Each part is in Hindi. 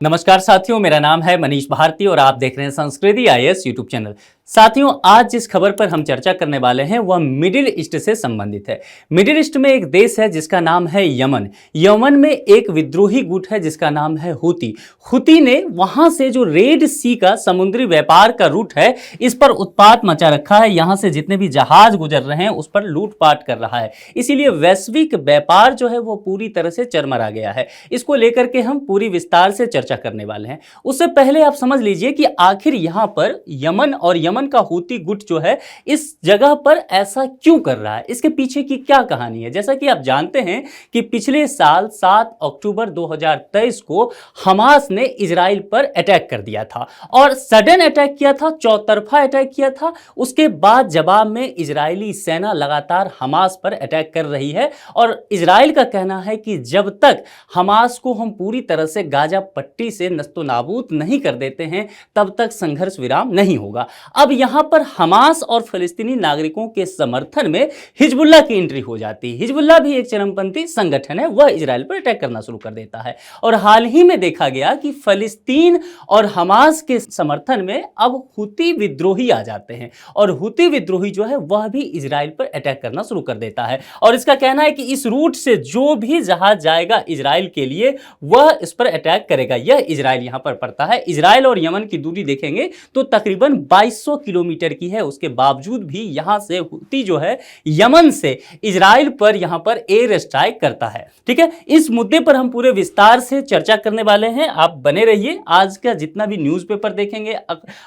नमस्कार साथियों, मेरा नाम है मनीष भारती और आप देख रहे हैं संस्कृति आईएएस यूट्यूब चैनल। साथियों, आज जिस खबर पर हम चर्चा करने वाले हैं वह मिडिल ईस्ट से संबंधित है। मिडिल ईस्ट में एक देश है जिसका नाम है यमन। यमन में एक विद्रोही गुट है जिसका नाम है हुती। हुती ने वहां से जो रेड सी का समुद्री व्यापार का रूट है, इस पर उत्पात मचा रखा है। यहां से जितने भी जहाज गुजर रहे हैं उस पर लूटपाट कर रहा है। इसीलिए वैश्विक व्यापार जो है वो पूरी तरह से चरमरा गया है। इसको लेकर के हम पूरी विस्तार से चर्चा करने वाले हैं। उससे पहले आप समझ लीजिए कि आखिर यहां पर यमन और यमन का हुती गुट जो है इस जगह पर ऐसा क्यों कर रहा है, इसके पीछे की क्या कहानी है। जैसा कि आप जानते हैं कि पिछले साल 7 अक्टूबर 2023 को हमास ने इजराइल पर अटैक कर दिया था और सडन अटैक किया था, चौतरफा अटैक किया था। उसके बाद जवाब में इजरायली सेना लगातार हमास पर अटैक कर रही है और इजराइल का कहना है कि जब तक हमास को हम पूरी तरह से गाजा पट्टी से नस्तो नाबूद नहीं कर देते हैं तब तक संघर्ष विराम नहीं होगा। अब यहां पर हमास और फिलिस्तीनी नागरिकों के समर्थन में हिजबुल्लाह की एंट्री हो जाती है। हिजबुल्लाह भी एक चरमपंथी संगठन है, वह इजराइल पर अटैक करना शुरू कर देता है और हाल ही में देखा गया कि फिलिस्तीन और हमास के समर्थन में अब हुती विद्रोही आ जाते हैं और हुती विद्रोही जो है वह भी इजराइल पर अटैक करना शुरू कर देता है और इसका कहना है कि इस रूट से जो भी जहाज जाएगा इजराइल के लिए वह इस पर अटैक करेगा। यह इजराइल यहां पर पड़ता है। इजराइल और यमन की दूरी देखेंगे तो तकरीबन 2200 किलोमीटर की है। उसके बावजूद भी यहां से हुती जो है यमन से इजराइल पर यहां पर एयर स्ट्राइक करता है। ठीक है, इस मुद्दे पर हम पूरे विस्तार से चर्चा करने वाले हैं। आप बने रहिए। आज का जितना भी न्यूज़पेपर देखेंगे,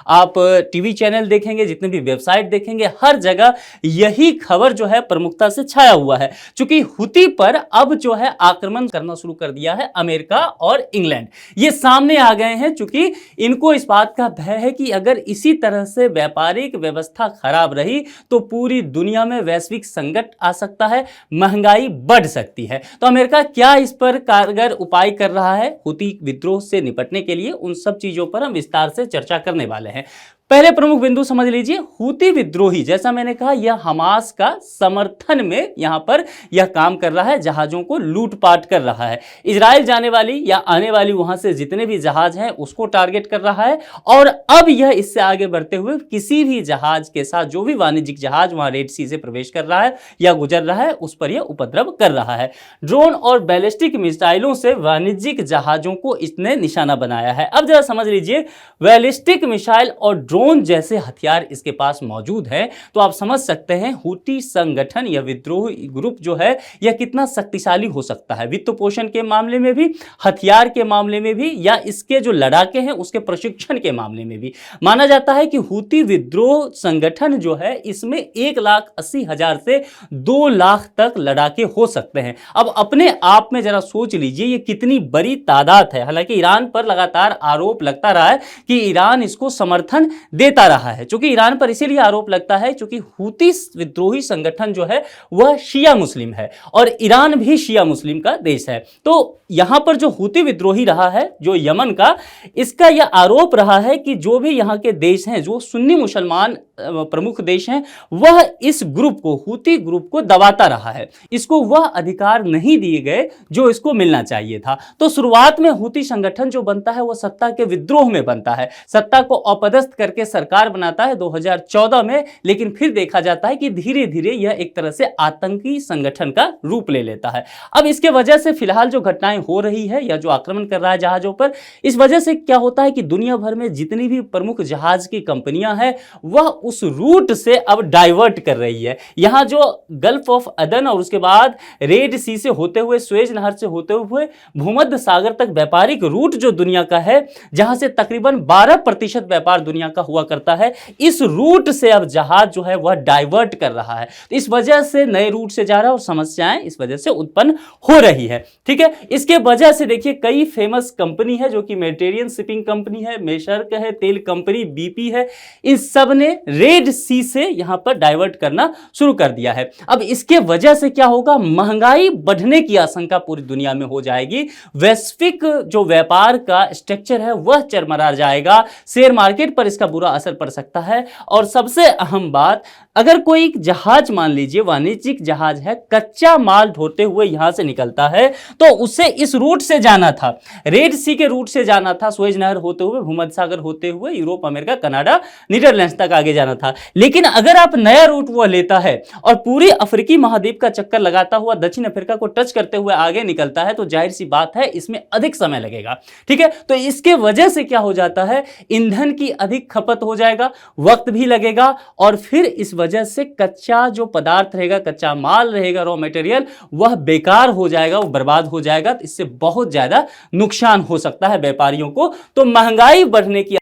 आप टीवी चैनल देखेंगे, जितने भी वेबसाइट देखेंगे, हर जगह यही खबर जो है प्रमुखता से छाया हुआ है। चूंकि हुती पर अब जो है आक्रमण करना शुरू कर दिया है अमेरिका और इंग्लैंड, ये सामने आ गए हैं। चूंकि इनको इस बात का भय है कि अगर इसी तरह से व्यापारिक व्यवस्था खराब रही तो पूरी दुनिया में वैश्विक संकट आ सकता है, महंगाई बढ़ सकती है। तो अमेरिका क्या इस पर कारगर उपाय कर रहा है हुती विद्रोह से निपटने के लिए, उन सब चीजों पर हम विस्तार से चर्चा करने वाले हैं। पहले प्रमुख बिंदु समझ लीजिए। हुती विद्रोही, जैसा मैंने कहा, यह हमास का समर्थन में यहां पर यह काम कर रहा है, जहाजों को लूटपाट कर रहा है। इजराइल जाने वाली या आने वाली वहां से जितने भी जहाज हैं उसको टारगेट कर रहा है और अब यह इससे आगे बढ़ते हुए किसी भी जहाज के साथ, जो भी वाणिज्यिक जहाज वहां रेड सी से प्रवेश कर रहा है या गुजर रहा है, उस पर यह उपद्रव कर रहा है। ड्रोन और बैलिस्टिक मिसाइलों से वाणिज्यिक जहाजों को इसने निशाना बनाया है। अब जरा समझ लीजिए, बैलिस्टिक मिसाइल और ड्रोन जैसे हथियार इसके पास मौजूद है तो आप समझ सकते हैं हुती संगठन या विद्रोही ग्रुप जो है यह कितना शक्तिशाली हो सकता है, वित्त पोषण के मामले में भी, हथियार के मामले में भी, या इसके जो लड़ाके हैं उसके प्रशिक्षण के मामले में भी। माना जाता है कि हुती विद्रोह संगठन जो है इसमें 1,80,000 से 2 लाख तक लड़ाके हो सकते हैं। अब अपने आप में जरा सोच लीजिए ये कितनी बड़ी तादाद है। हालांकि ईरान पर लगातार आरोप लगता रहा है कि ईरान इसको समर्थन देता रहा है। चूंकि ईरान पर इसीलिए आरोप लगता है क्योंकि हुती विद्रोही संगठन जो है वह शिया मुस्लिम है और ईरान भी शिया मुस्लिम का देश है। तो यहां पर जो हुती विद्रोही रहा है, जो यमन का, इसका यह आरोप रहा है कि जो भी यहां के देश हैं, जो सुन्नी मुसलमान प्रमुख देश हैं, वह इस ग्रुप को, हुती ग्रुप को दबाता रहा है। इसको वह अधिकार नहीं दिए गए जो इसको मिलना चाहिए था। तो शुरुआत में हुती संगठन जो बनता है वह सत्ता के विद्रोह में बनता है, सत्ता को अपदस्थ करके सरकार बनाता है 2014 में, लेकिन फिर देखा जाता है कि धीरे धीरे यह एक तरह से आतंकी संगठन का रूप ले लेता है। अब इसके वजह से फिलहाल जो घटनाएं हो रही है या जो आक्रमण कर रहा है जहाजों पर, इस वजह से क्या होता है कि दुनिया भर में जितनी भी प्रमुख जहाज की कंपनियां हैं वह उस रूट से अब डाइवर्ट कर रही है। यहां जो गल्फ ऑफ अदन और उसके बाद रेड सी से होते हुए, स्वेज नहर से होते हुए भूमध्य सागर तक व्यापारिक रूट जो दुनिया का है, जहां से तकरीबन 12% व्यापार दुनिया का हुआ करता है, इस रूट से अब जहाज जो है वह डाइवर्ट कर रहा है। तो इस वजह से नए रूट से जा रहा है और समस्याएं इस वजह से उत्पन्न हो रही है। ठीक है, इसके वजह से देखिए कई फेमस कंपनी है जो कि मेडिटेरियन शिपिंग कंपनी है, मेशर्क है, तेल कंपनी, बीपी है, इन सब ने रेड सी से यहां पर डाइवर्ट करना शुरू कर दिया है। अब इसके वजह से क्या होगा, महंगाई बढ़ने की आशंका पूरी दुनिया में हो जाएगी, वैश्विक जो व्यापार का स्ट्रक्चर है वह चरमरा जाएगा, शेयर मार्केट पर इसका बुरा असर पड़ सकता है। और सबसे अहम बात, अगर कोई जहाज मान लीजिए वाणिज्यिक जहाज है, कच्चा माल ढोते हुए यहां से निकलता है तो उसे इस रूट से जाना था, रेड सी के रूट से जाना था, सुएज नहर होते हुए, भूमध्य सागर होते हुए यूरोप, अमेरिका, कनाडा, नीदरलैंड्स तक आगे जाना था। लेकिन अगर आप नया रूट वो लेता है और पूरी अफ्रीकी महाद्वीप का चक्कर लगाता हुआ दक्षिण अफ्रीका को टच करते हुए आगे निकलता है तो जाहिर सी बात है इसमें अधिक समय लगेगा। ठीक है, तो इसके वजह से क्या हो जाता है, ईंधन की अधिक खपत हो जाएगा, वक्त भी लगेगा और फिर इस वजह से कच्चा जो पदार्थ रहेगा, कच्चा माल रहेगा, रॉ मटेरियल, वह बेकार हो जाएगा, वो बर्बाद हो जाएगा। तो इससे बहुत ज्यादा नुकसान हो सकता है व्यापारियों को। तो महंगाई बढ़ने की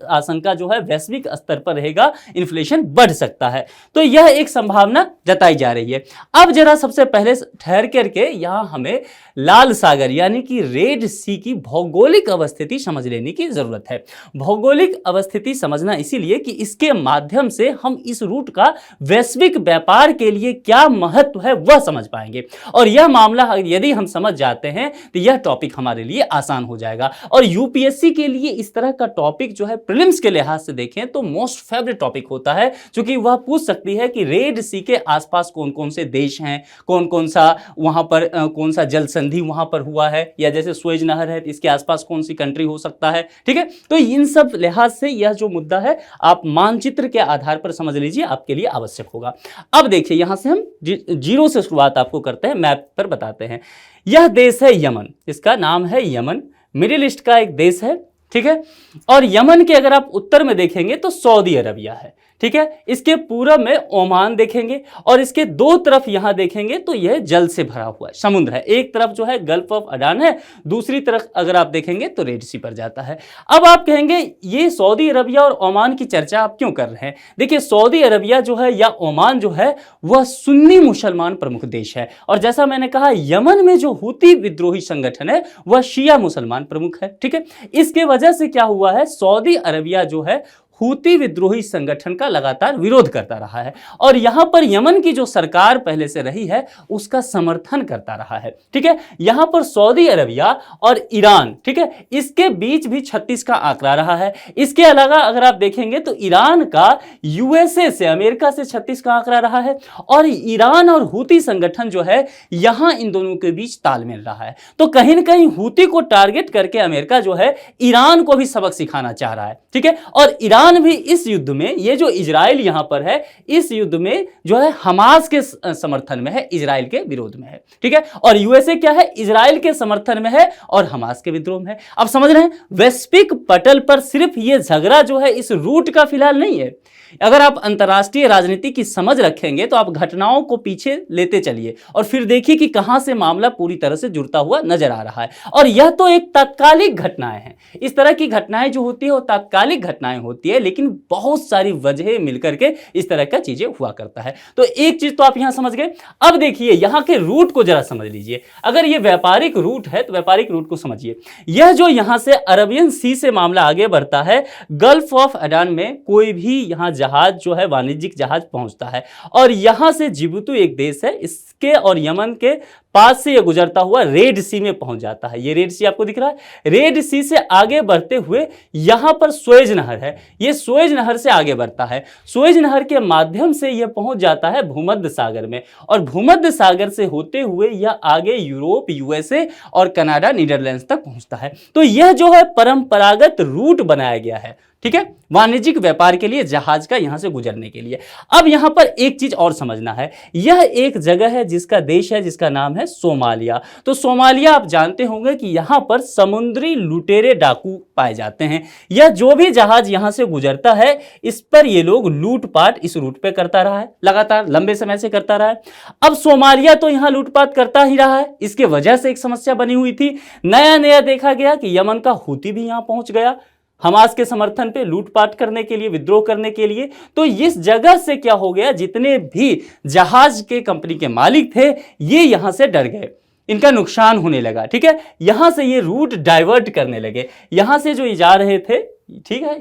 आशंका जो है वैश्विक स्तर पर रहेगा, इन्फ्लेशन बढ़ सकता है। तो यह एक संभावना जताई जा रही है। अब जरा सबसे पहले ठहर करके यहां हमें लाल सागर यानी कि रेड सी की भौगोलिक अवस्थिति समझ लेने की जरूरत है। भौगोलिक अवस्थिति समझना इसीलिए कि इसके माध्यम से हम इस रूट का वैश्विक व्यापार के लिए क्या महत्व है वह समझ पाएंगे। और यह मामला यदि हम समझ जाते हैं तो यह टॉपिक हमारे लिए आसान हो जाएगा। और यूपीएससी के लिए इस तरह का टॉपिक जो है प्रीलिम्स के लिहाज से देखें तो मोस्ट फेवरेट टॉपिक होता है, क्योंकि वह पूछ सकती है कि रेड सी के आसपास कौन कौन से देश हैं, कौन कौन सा वहां पर कौन सा जल संधि वहां पर हुआ है, या जैसे सुएज नहर है इसके आसपास कौन सी कंट्री हो सकता है। ठीक है, तो इन सब लिहाज से यह जो मुद्दा है आप मानचित्र के आधार पर समझ लीजिए, आपके लिए आवश्यक होगा। अब देखिए यहां से हम जीरो से शुरुआत आपको करते हैं, मैप पर बताते हैं। यह देश है यमन, इसका नाम है यमन, मिडिल ईस्ट का एक देश है। ठीक है, और यमन के अगर आप उत्तर में देखेंगे तो सऊदी अरबिया है। ठीक है, इसके पूरब में ओमान देखेंगे और इसके दो तरफ यहां देखेंगे तो यह जल से भरा हुआ है, समुद्र है। एक तरफ जो है गल्फ ऑफ अडान है, दूसरी तरफ अगर आप देखेंगे तो रेड सी पर जाता है। अब आप कहेंगे ये सऊदी अरबिया और ओमान की चर्चा आप क्यों कर रहे हैं? देखिए सऊदी अरबिया जो है या ओमान जो है वह सुन्नी मुसलमान प्रमुख देश है, और जैसा मैंने कहा यमन में जो हूती विद्रोही संगठन है वह शिया मुसलमान प्रमुख है। ठीक है, इसके वजह से क्या हुआ है, सऊदी अरबिया जो है हूती विद्रोही संगठन का लगातार विरोध करता रहा है, और यहां पर यमन की जो सरकार पहले से रही है उसका समर्थन करता रहा है। ठीक है, यहां पर सऊदी अरबिया और ईरान, ठीक है, इसके बीच भी 36 का आंकड़ा रहा है। इसके अलावा अगर आप देखेंगे तो ईरान का यूएसए से, अमेरिका से 36 का आंकड़ा रहा है, और ईरान और हूती संगठन जो है यहां इन दोनों के बीच तालमेल रहा है। तो कहीं ना कहीं हूती को टारगेट करके अमेरिका जो है ईरान को भी सबक सिखाना चाह रहा है। ठीक है, और ईरान भी इस युद्ध में, ये जो इजराइल यहां पर है, इस युद्ध में जो है हमास के समर्थन में है, इजराइल के विरोध में है। ठीक है, और यूएसए क्या है, इजराइल के समर्थन में है और हमास के विद्रोह में है। अब समझ रहे हैं, वैश्विक पटल पर सिर्फ ये झगड़ा जो है इस रूट का फिलहाल नहीं है। अगर आप अंतर्राष्ट्रीय राजनीति की समझ रखेंगे तो आप घटनाओं को पीछे लेते चलिए और फिर देखिए कि कहां से मामला पूरी तरह से जुड़ता हुआ नजर आ रहा है। और यह तो एक तात्कालिक घटनाएं हैं, इस तरह की घटनाएं जो होती है वो तात्कालिक घटनाएं होती है, लेकिन बहुत सारी वजह मिलकर के इस तरह का चीजें हुआ करता है। तो एक चीज तो आप यहां समझ गए। अब देखिए यहां के रूट को जरा समझ लीजिए। अगर ये व्यापारिक रूट है तो व्यापारिक रूट को समझिए। यह जो यहां से अरबियन सी से मामला आगे बढ़ता है, गल्फ ऑफ अडान में कोई भी यहां जहाज जो है वाणिज्यिक जहाज पहुंचता है, और यहां से जिबूती एक देश है, इसके और यमन के पास से यह गुजरता हुआ रेड सी में पहुंच जाता है। ये रेड सी आपको दिख रहा है। रेड सी से आगे बढ़ते हुए यहां पर सुएज नहर है, ये सुएज नहर से आगे बढ़ता है। सुएज नहर के माध्यम से यह पहुंच जाता है भूमध्य सागर में, और भूमध्य सागर से होते हुए यह आगे यूरोप, यूएसए और कनाडा, नीदरलैंड्स तक पहुंचता है। तो यह जो है परंपरागत रूट बनाया गया है, ठीक है, वाणिज्यिक व्यापार के लिए, जहाज का यहां से गुजरने के लिए। अब यहां पर एक चीज और समझना है, यह एक जगह है जिसका देश है जिसका नाम है सोमालिया। तो सोमालिया आप जानते होंगे कि यहां पर समुद्री लुटेरे डाकू पाए जाते हैं। यह जो भी जहाज यहां से गुजरता है इस पर ये लोग लूटपाट इस रूट पे करता रहा है, लगातार लंबे समय से करता रहा है। अब सोमालिया तो यहां लूटपाट करता ही रहा है, इसके वजह से एक समस्या बनी हुई थी। नया नया देखा गया कि यमन का हूती भी यहां पहुंच गया हमास के समर्थन पे, लूटपाट करने के लिए, विद्रोह करने के लिए। तो इस जगह से क्या हो गया, जितने भी जहाज के कंपनी के मालिक थे ये यहां से डर गए, इनका नुकसान होने लगा। ठीक है, यहां से ये रूट डाइवर्ट करने लगे। यहां से जो ये जा रहे थे ठीक है,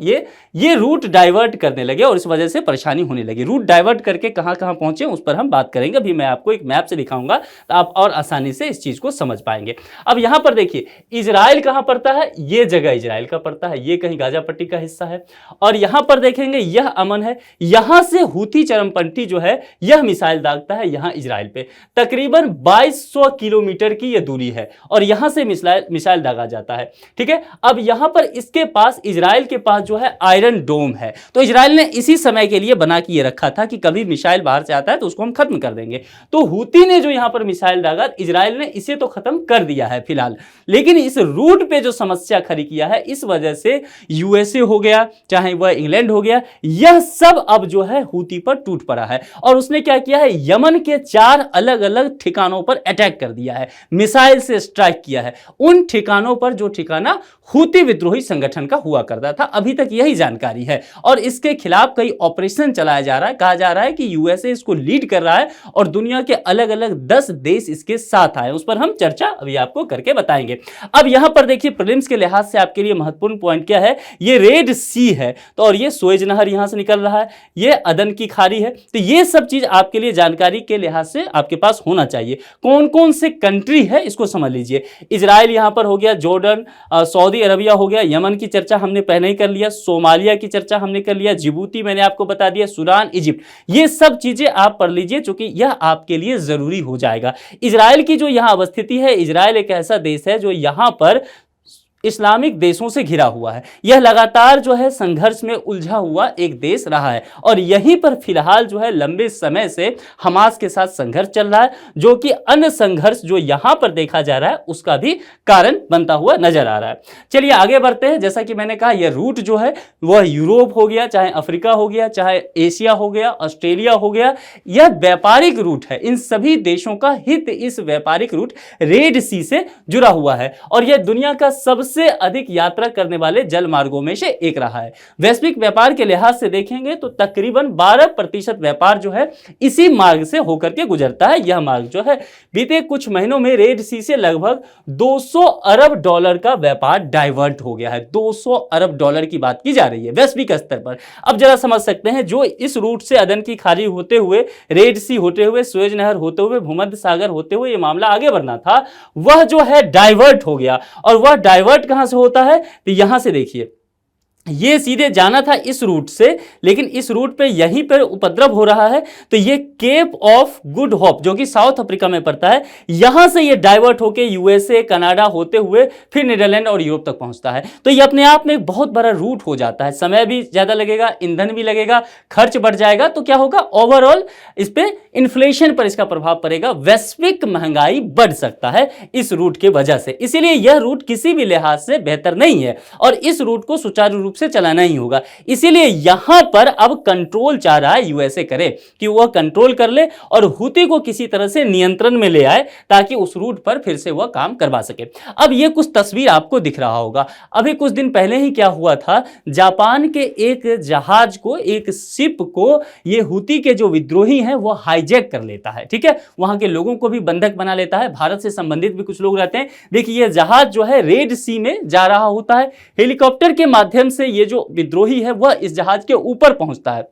ये रूट डाइवर्ट करने लगे और इस वजह से परेशानी होने लगी। रूट डाइवर्ट करके कहां कहां पहुंचे उस पर हम बात करेंगे। अभी मैं आपको एक मैप से दिखाऊंगा तो आप और आसानी से इस चीज को समझ पाएंगे। अब यहां पर देखिए इजराइल कहां पड़ता है, ये जगह इजराइल का पड़ता है, ये कहीं गाजा पट्टी का हिस्सा है। और यहां पर देखेंगे यह अमन है, यहां से हूथी चरमपंथी जो है यह मिसाइल दागता है यहां इजराइल पे। तकरीबन 2200 किलोमीटर की यह दूरी है और यहां से मिसाइल दागा जाता है। ठीक है, अब यहां पर इसके पास इजराइल के पास जो है आयरन डोम है, तो इजराइल ने इसी समय के लिए बना के ये रखा था कि कभी मिसाइल बाहर से आता है तो उसको हम खत्म कर देंगे। तो हूती ने जो यहां पर मिसाइल दागा, इजराइल ने इसे तो खत्म कर दिया है फिलहाल, लेकिन इस रूट पे जो समस्या खड़ी किया है इस वजह से यूएसए हो गया चाहे वह इंग्लैंड हो गया, यह सब अब जो है हूती पर टूट पड़ा है। और उसने क्या किया है, यमन के 4 अलग अलग ठिकानों पर अटैक कर दिया है, मिसाइल से स्ट्राइक किया है उन ठिकानों पर जो ठिकाना हूती विद्रोही संगठन का हुआ करता था। अभी तक यही जानकारी है और इसके खिलाफ कई ऑपरेशन चलाया जा रहा है। कहा जा रहा है कि यूएसए इसको लीड कर रहा है और दुनिया के अलग अलग 10 देश इसके साथ आए, उस पर हम चर्चा अभी आपको करके बताएंगे। अब यहां पर देखिए प्रीलिम्स के लिहाज से आपके लिए महत्वपूर्ण पॉइंट क्या है, ये रेड सी है तो और ये सुएज नहर यहां से निकल रहा है, ये अदन की खाड़ी है, तो ये सब चीज आपके लिए जानकारी के लिहाज से आपके पास होना चाहिए। कौन कौन से कंट्री है इसको समझ लीजिए। इजराइल यहां पर हो गया, जॉर्डन, सऊदी अरबिया हो गया, यमन की चर्चा हमने पहले ही कर लिया, सोमालिया की चर्चा हमने कर लिया, जिबूती मैंने आपको बता दिया, सूडान, इजिप्ट, ये सब चीजें आप पढ़ लीजिए क्योंकि यह आपके लिए जरूरी हो जाएगा। इजराइल की जो यहां अवस्थिति है, इजराइल एक ऐसा देश है जो यहां पर इस्लामिक देशों से घिरा हुआ है, यह लगातार जो है संघर्ष में उलझा हुआ एक देश रहा है और यहीं पर फिलहाल जो है लंबे समय से हमास के साथ संघर्ष चल रहा है, जो कि अन्य संघर्ष जो यहां पर देखा जा रहा है उसका भी कारण बनता हुआ नजर आ रहा है। चलिए आगे बढ़ते हैं। जैसा कि मैंने कहा यह रूट जो है वह यूरोप हो गया, चाहे अफ्रीका हो गया, चाहे एशिया हो गया, ऑस्ट्रेलिया हो गया, यह व्यापारिक रूट है। इन सभी देशों का हित इस व्यापारिक रूट रेड सी से जुड़ा हुआ है और यह दुनिया का सबसे अधिक यात्रा करने वाले जल मार्गों में से एक रहा है। वैश्विक व्यापार के लिहाज से देखेंगे तो तकरीबन 12% व्यापार जो है इसी मार्ग से होकर के गुजरता है। यह मार्ग जो है बीते कुछ महीनों में रेड सी से लगभग 200 अरब डॉलर का व्यापार डाइवर्ट हो गया है। 200 अरब डॉलर की बात की जा रही है वैश्विक स्तर पर। अब जरा समझ सकते हैं जो इस रूट से अदन की खाड़ी होते हुए, रेड सी होते हुए, सुएज नहर होते हुए, भूमध्य सागर होते हुए यह मामला आगे बढ़ना था, वह जो है डाइवर्ट हो गया। और वह डाइवर्ट कहां से होता है तो यहां से देखिए, ये सीधे जाना था इस रूट से, लेकिन इस रूट पे यहीं पर उपद्रव हो रहा है। तो ये केप ऑफ गुड होप जो कि साउथ अफ्रीका में पड़ता है, यहां से ये डाइवर्ट होकर यूएसए, कनाडा होते हुए फिर नीदरलैंड और यूरोप तक पहुंचता है। तो ये अपने आप में एक बहुत बड़ा रूट हो जाता है। समय भी ज्यादा लगेगा, ईंधन भी लगेगा, खर्च बढ़ जाएगा, तो क्या होगा, ओवरऑल इस पे इन्फ्लेशन पर इसका प्रभाव पड़ेगा, वैश्विक महंगाई बढ़ सकता है इस रूट के वजह से। इसीलिए यह रूट किसी भी लिहाज से बेहतर नहीं है और इस रूट को सुचारू से चलाना ही होगा। इसीलिए यहां पर अब कंट्रोल चाह रहा है यूएसए करे कि वह कंट्रोल कर ले और हूती को किसी तरह से नियंत्रण में ले आए ताकि उस रूट पर फिर से वह काम करवा सके। अब यह कुछ तस्वीर आपको दिख रहा होगा। अभी कुछ दिन पहले ही क्या हुआ था, जापान के एक जहाज को, एक शिप को ये हूती के जो विद्रोही हैं वो हाईजैक कर लेता है। ठीक है, वहां के लोगों को भी बंधक बना लेता है, भारत से संबंधित भी कुछ लोग रहते हैं। देखिए यह जहाज जो है रेड सी में जा रहा होता है, हेलीकॉप्टर के माध्यम से ये जो विद्रोही है वह इस जहाज के ऊपर पहुंचता है।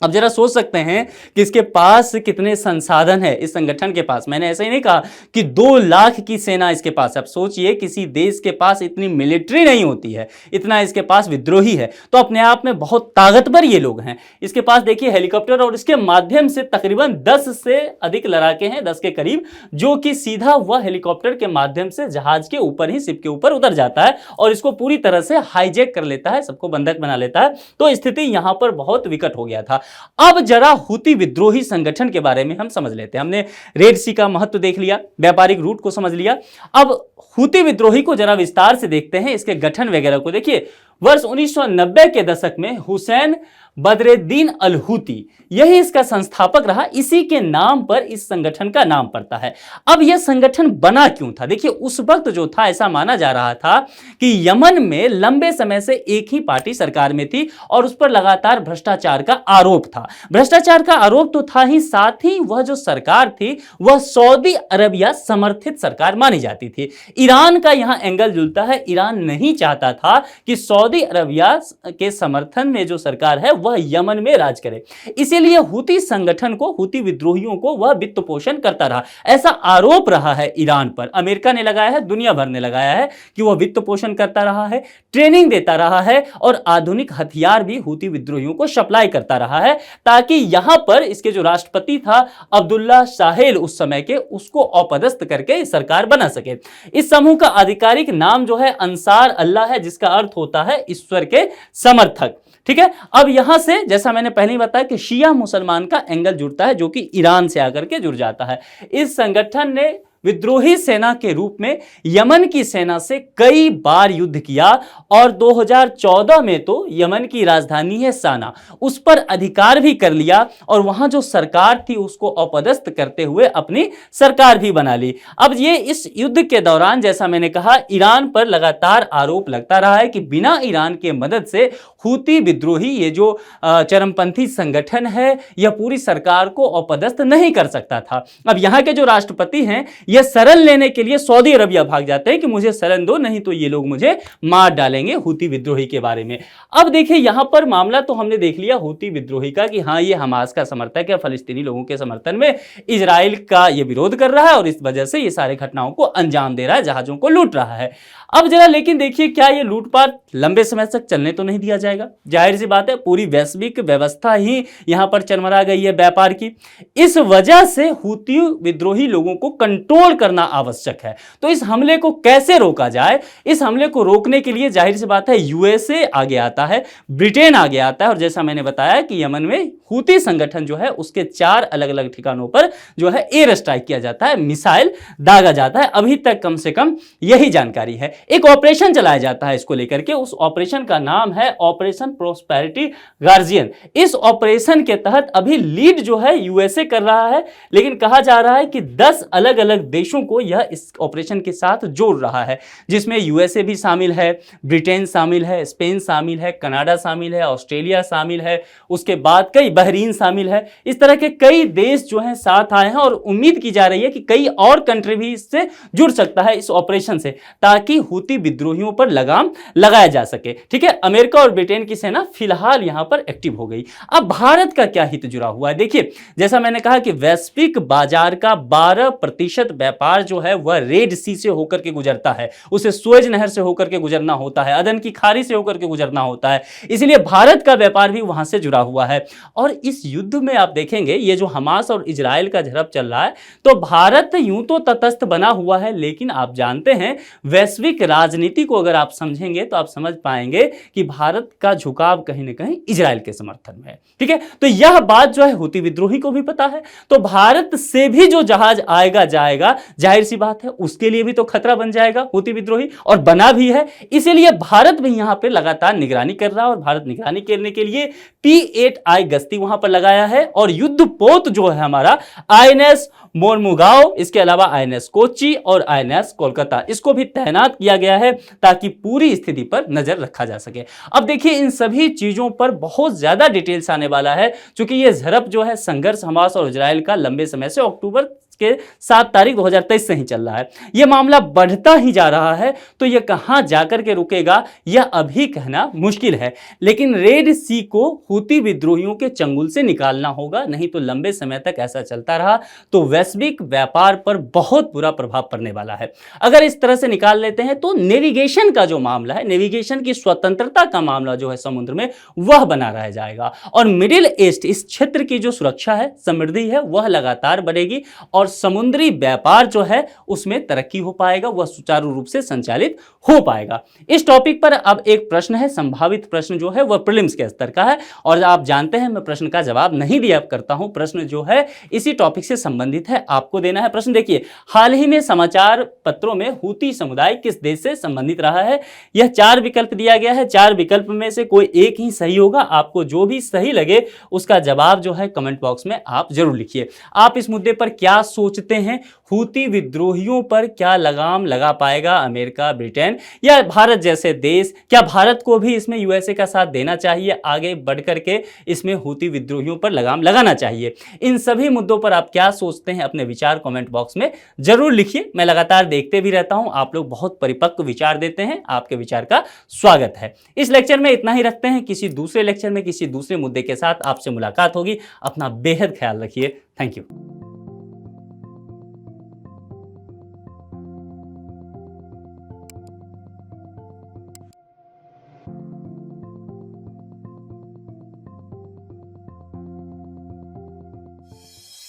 अब जरा सोच सकते हैं कि इसके पास कितने संसाधन है, इस संगठन के पास। मैंने ऐसा ही नहीं कहा कि 2 लाख की सेना इसके पास। अब सोचिए किसी देश के पास इतनी मिलिट्री नहीं होती है, इतना इसके पास विद्रोही है, तो अपने आप में बहुत ताकतवर ये लोग हैं। इसके पास देखिए हेलीकॉप्टर और इसके माध्यम से तकरीबन 10 से अधिक लड़ाके हैं, 10 के करीब, जो कि सीधा वह हेलीकॉप्टर के माध्यम से जहाज के ऊपर ही, शिप के ऊपर उतर जाता है और इसको पूरी तरह से हाईजैक कर लेता है, सबको बंधक बना लेता है। तो स्थिति यहां पर बहुत विकट हो गया था। अब जरा हूती विद्रोही संगठन के बारे में हम समझ लेते हैं। हमने रेड सी का महत्व देख लिया, व्यापारिक रूट को समझ लिया। अब हूती विद्रोही को जरा विस्तार से देखते हैं, इसके गठन वगैरह को देखिए। वर्ष 1990 के दशक में हुसैन बदरुद्दीन अल हूती, यही इसका संस्थापक रहा, इसी के नाम पर इस संगठन का नाम पड़ता है। अब यह संगठन बना क्यों था? देखिए उस वक्त जो था, ऐसा माना जा रहा था कि यमन में लंबे समय से एक ही पार्टी सरकार में थी और उस पर लगातार भ्रष्टाचार का आरोप था। भ्रष्टाचार का आरोप तो था ही, साथ ही वह जो सरकार थी वह सऊदी अरबिया समर्थित सरकार मानी जाती थी। ईरान का यहां एंगल जुलता है। ईरान नहीं चाहता था कि सऊदी सऊदी अरबिया के समर्थन में जो सरकार है वह यमन में राज करे। इसीलिए हूती संगठन को, हूती विद्रोहियों को वह वित्त पोषण करता रहा। ऐसा आरोप रहा है ईरान पर, अमेरिका ने लगाया है, दुनिया भर ने लगाया है कि वह वित्त पोषण करता रहा है, ट्रेनिंग देता रहा है और आधुनिक हथियार भी हूती विद्रोहियों को सप्लाई करता रहा है, ताकि यहां पर इसके जो राष्ट्रपति था अब्दुल्ला शाहेल उस समय के, उसको अपदस्थ करके सरकार बना सके। इस समूह का आधिकारिक नाम जो है अंसार अल्लाह है, जिसका अर्थ होता है ईश्वर के समर्थक। ठीक है, अब यहां से जैसा मैंने पहले ही बताया कि शिया मुसलमान का एंगल जुड़ता है, जो कि ईरान से आकर के जुड़ जाता है। इस संगठन ने विद्रोही सेना के रूप में यमन की सेना से कई बार युद्ध किया और 2014 में तो यमन की राजधानी है साना, उस पर अधिकार भी कर लिया और वहां जो सरकार थी उसको अपदस्थ करते हुए अपनी सरकार भी बना ली। अब ये इस युद्ध के दौरान जैसा मैंने कहा ईरान पर लगातार आरोप लगता रहा है कि बिना ईरान के मदद से हूती विद्रोही, ये जो चरमपंथी संगठन है, यह पूरी सरकार को अपदस्थ नहीं कर सकता था। अब यहां के जो राष्ट्रपति हैं ये शरण लेने के लिए सऊदी अरबिया भाग जाते हैं कि मुझे शरण दो, नहीं तो ये लोग मुझे मार डालेंगे, हूती विद्रोही के बारे में। अब देखिए यहां पर मामला तो हमने देख लिया हूती विद्रोही का कि हाँ ये हमास का समर्थक है, फलस्तीनी लोगों के समर्थन में इजराइल का ये विरोध कर रहा है और इस वजह से ये सारे घटनाओं को अंजाम दे रहा है, जहाजों को लूट रहा है। अब जरा लेकिन देखिए क्या ये लूटपाट लंबे समय तक चलने तो नहीं दिया जाएगा? जाहिर सी बात है, पूरी वैश्विक व्यवस्था ही यहां पर चरमरा गई है व्यापार की। इस वजह से हूती विद्रोही लोगों को कंट्रोल करना आवश्यक है। तो इस हमले को कैसे रोका जाए? इस हमले को रोकने के लिए जाहिर सी बात है यूएसए आगे आता है, ब्रिटेन आगे आता है और जैसा मैंने बताया कि यमन में हूती संगठन जो है उसके 4 अलग अलग ठिकानों पर जो है एयर स्ट्राइक किया जाता है, मिसाइल दागा जाता है। अभी तक कम से कम यही जानकारी है। एक ऑपरेशन चलाया जाता है इसको लेकर के, उस ऑपरेशन का नाम है ऑपरेशन प्रोस्पेरिटी गार्जियन। इस ऑपरेशन के तहत अभी लीड जो है यूएसए कर रहा है, लेकिन कहा जा रहा है कि 10 अलग अलग देशों को यह इस ऑपरेशन के साथ जोड़ रहा है, जिसमें यूएसए भी शामिल है, ब्रिटेन शामिल है, स्पेन शामिल है, कनाडा शामिल है, ऑस्ट्रेलिया शामिल है, उसके बाद कई बहरीन शामिल है। इस तरह के कई देश जो हैं साथ आए हैं और उम्मीद की जा रही है कि कई और कंट्री भी इससे जुड़ सकता है इस ऑपरेशन से, ताकि हूती विद्रोहियों पर लगाम लगाया जा सके। ठीक है, अमेरिका और ब्रिटेन की सेना फिलहाल यहां पर एक्टिव हो गई। अब भारत का क्या हित जुड़ा हुआ है? देखिए जैसा मैंने कहा कि वैश्विक बाजार का 12% व्यापार जो है वह रेड सी से होकर के गुजरता है, उसे सुएज नहर से होकर के गुजरना होता है, अदन की खाड़ी से होकर के गुजरना होता है, इसलिए भारत का व्यापार भी वहां से जुड़ा हुआ है। और इस युद्ध में आप देखेंगे ये जो हमास और इजराइल का झड़प चल रहा है, तो भारत यूं तो तटस्थ बना हुआ है, लेकिन आप जानते हैं वैश्विक राजनीति को अगर आप समझेंगे तो आप समझ पाएंगे कि भारत का झुकाव कहीं ना कहीं इजराइल के समर्थन में है। ठीक है, तो यह बात जो है हूती विद्रोही को भी पता है, तो भारत से भी जो जहाज आएगा जाएगा, जाहिर सी बात है उसके लिए भी तो खतरा बन जाएगा हूती विद्रोही, और बना भी है। इसीलिए भारत भी यहां पे लगातार निगरानी कर रहा है और भारत निगरानी करने के लिए P8I गश्ती वहां पर लगाया है और युद्ध पोत जो है हमारा INS मोरमुगाओ, इसके अलावा INS कोच्चि और INS कोलकाता, इसको भी तैनात किया गया है ताकि पूरी स्थिति पर नजर रखा जा सके। अब देखिए इन सभी चीजों पर बहुत ज्यादा डिटेल्स आने वाला है, क्योंकि यह झड़प जो है संघर्ष हमास और इजराइल का लंबे समय से अक्टूबर के 7 तारीख 2023 से ही चल रहा है। यह मामला बढ़ता ही जा रहा है, तो यह कहां जाकर के रुकेगा यह अभी कहना मुश्किल है। लेकिन रेड सी को हूती विद्रोहियों के चंगुल से निकालना होगा, नहीं तो लंबे समय तक ऐसा चलता रहा तो वैश्विक व्यापार पर बहुत बुरा प्रभाव पड़ने वाला है। अगर इस तरह से निकाल लेते हैं तो नेविगेशन का जो मामला है, नेविगेशन की स्वतंत्रता का मामला जो है समुद्र में, वह बना रह जाएगा और मिडिल ईस्ट, इस क्षेत्र की जो सुरक्षा है, समृद्धि है, वह लगातार बढ़ेगी और समुद्री व्यापार जो है उसमें तरक्की हो पाएगा, वह सुचारू रूप से संचालित हो पाएगा। इस टॉपिक पर अब एक प्रश्न है, संभावित प्रश्न जो है वह प्रीलिम्स के स्तर का है और आप जानते हैं मैं प्रश्न का जवाब नहीं दिया करता हूं। प्रश्न जो है इसी टॉपिक से संबंधित है, आपको देना है प्रश्न। देखिए हाल ही में समाचार पत्रों में हूती समुदाय किस देश से संबंधित रहा है? यह 4 विकल्प दिया गया है, 4 विकल्प में से कोई एक ही सही होगा। आपको जो भी सही लगे उसका जवाब जो है कमेंट बॉक्स में आप जरूर लिखिए। आप इस मुद्दे पर क्या सोचते हैं, हूती विद्रोहियों पर क्या लगाम लगा पाएगा अमेरिका, ब्रिटेन या भारत जैसे देश? क्या भारत को भी इसमें यूएसए का साथ देना चाहिए, आगे बढ़ करके इसमें हूती विद्रोहियों पर लगाम लगाना चाहिए? इन सभी मुद्दों पर आप क्या सोचते हैं, अपने विचार कमेंट बॉक्स में जरूर लिखिए। मैं लगातार देखते भी रहता हूं, आप लोग बहुत परिपक्व विचार देते हैं, आपके विचार का स्वागत है। इस लेक्चर में इतना ही रखते हैं, किसी दूसरे लेक्चर में किसी दूसरे मुद्दे के साथ आपसे मुलाकात होगी। अपना बेहद ख्याल रखिए। Thank you.